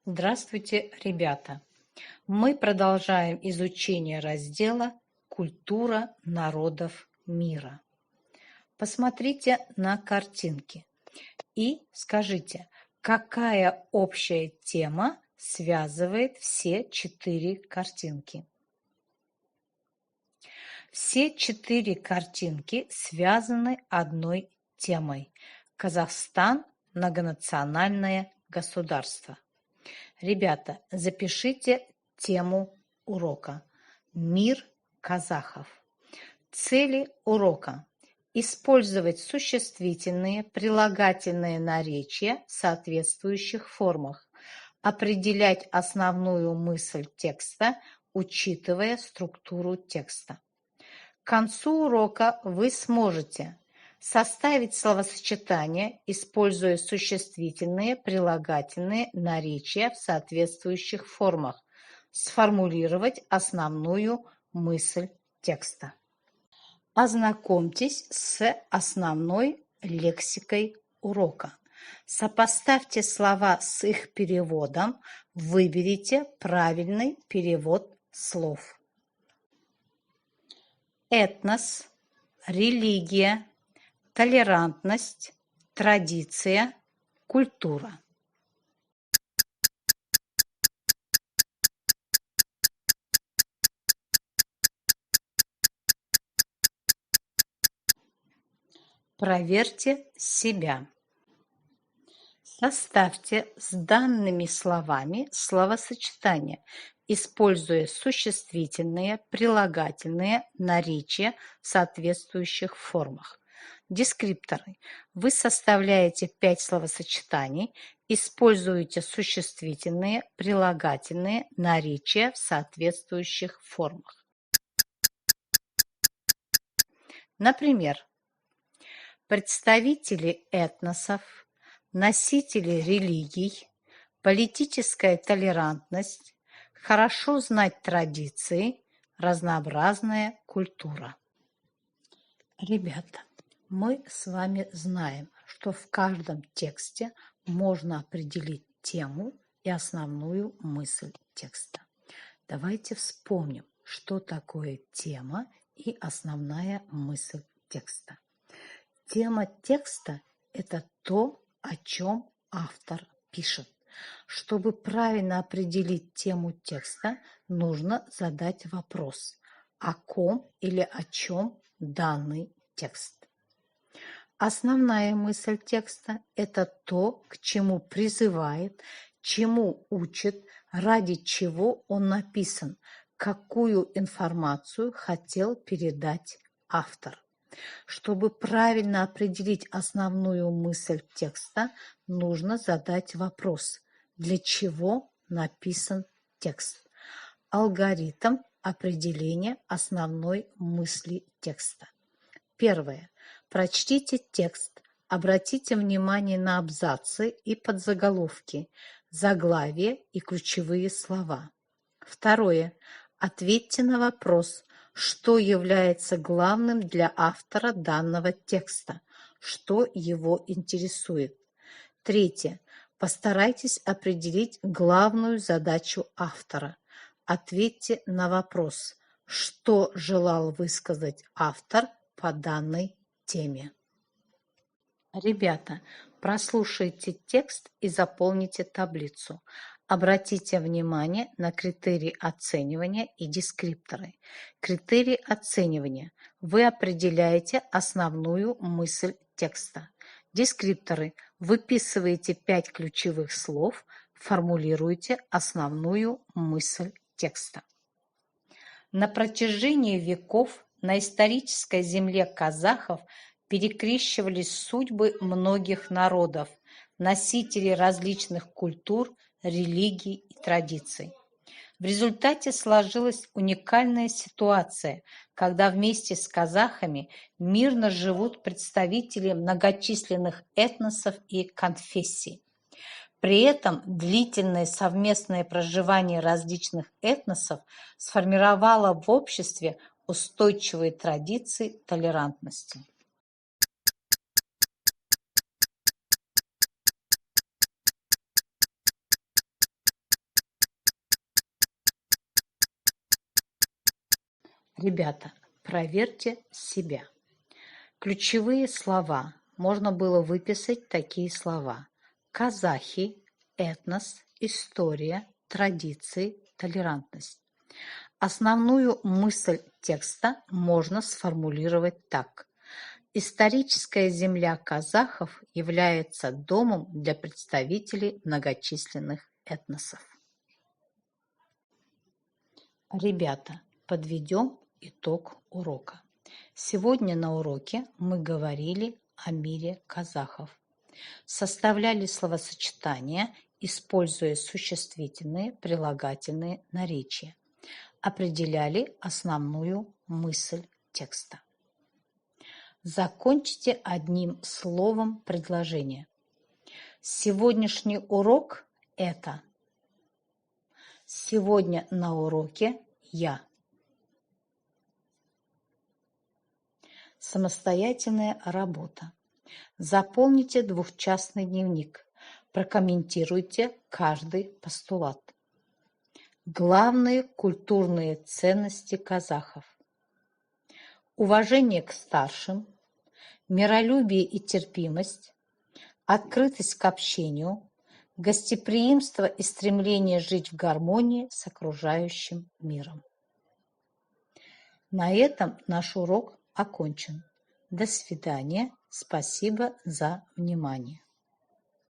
Здравствуйте, ребята! Мы продолжаем изучение раздела «Культура народов мира». Посмотрите на картинки и скажите, какая общая тема связывает все 4 картинки? Все 4 картинки связаны одной темой. Казахстан– многонациональное государство. Ребята, запишите тему урока «Мир казахов». Цели урока: использовать существительные, прилагательные наречия в соответствующих формах, определять основную мысль текста, учитывая структуру текста. К концу урока вы сможете составить словосочетание, используя существительные, прилагательные, наречия в соответствующих формах, сформулировать основную мысль текста. Ознакомьтесь с основной лексикой урока. Сопоставьте слова с их переводом, выберите правильный перевод слов. Этнос, религия, толерантность, традиция, культура. Проверьте себя. Составьте с данными словами словосочетание, используя существительные, прилагательные, наречия в соответствующих формах. Дескрипторы. Вы составляете 5 словосочетаний, используете существительные, прилагательные, наречия в соответствующих формах. Например, представители этносов, носители религий, политическая толерантность, хорошо знать традиции, разнообразная культура. Ребята, мы с вами знаем, что в каждом тексте можно определить тему и основную мысль текста. Давайте вспомним, что такое тема и основная мысль текста. Тема текста – это то, о чем автор пишет. Чтобы правильно определить тему текста, нужно задать вопрос, о ком или о чем данный текст. Основная мысль текста – это то, к чему призывает, чему учит, ради чего он написан, какую информацию хотел передать автор. Чтобы правильно определить основную мысль текста, нужно задать вопрос, для чего написан текст. Алгоритм определения основной мысли текста. Первое. Прочтите текст, обратите внимание на абзацы и подзаголовки, заглавие и ключевые слова. Второе. Ответьте на вопрос, что является главным для автора данного текста, что его интересует. Третье. Постарайтесь определить главную задачу автора. Ответьте на вопрос, что желал высказать автор по данной теме. Ребята, прослушайте текст и заполните таблицу. Обратите внимание на критерии оценивания и дескрипторы. Критерии оценивания. Вы определяете основную мысль текста. Дескрипторы. Выписываете 5 ключевых слов, формулируете основную мысль текста. На протяжении веков на исторической земле казахов перекрещивались судьбы многих народов, носителей различных культур, религий и традиций. В результате сложилась уникальная ситуация, когда вместе с казахами мирно живут представители многочисленных этносов и конфессий. При этом длительное совместное проживание различных этносов сформировало в обществе устойчивые традиции толерантности. Ребята, проверьте себя. Ключевые слова. Можно было выписать такие слова: казахи, этнос, история, традиции, толерантность. Основную мысль текста можно сформулировать так: историческая земля казахов является домом для представителей многочисленных этносов. Ребята, подведем итог урока. Сегодня на уроке мы говорили о мире казахов, составляли словосочетания, используя существительные, прилагательные, наречия, определяли основную мысль текста. Закончите одним словом предложение. Сегодняшний урок – это. Сегодня на уроке я. Самостоятельная работа. Заполните двухчастный дневник. Прокомментируйте каждый постулат. Главные культурные ценности казахов. Уважение к старшим, миролюбие и терпимость, открытость к общению, гостеприимство и стремление жить в гармонии с окружающим миром. На этом наш урок окончен. До свидания. Спасибо за внимание.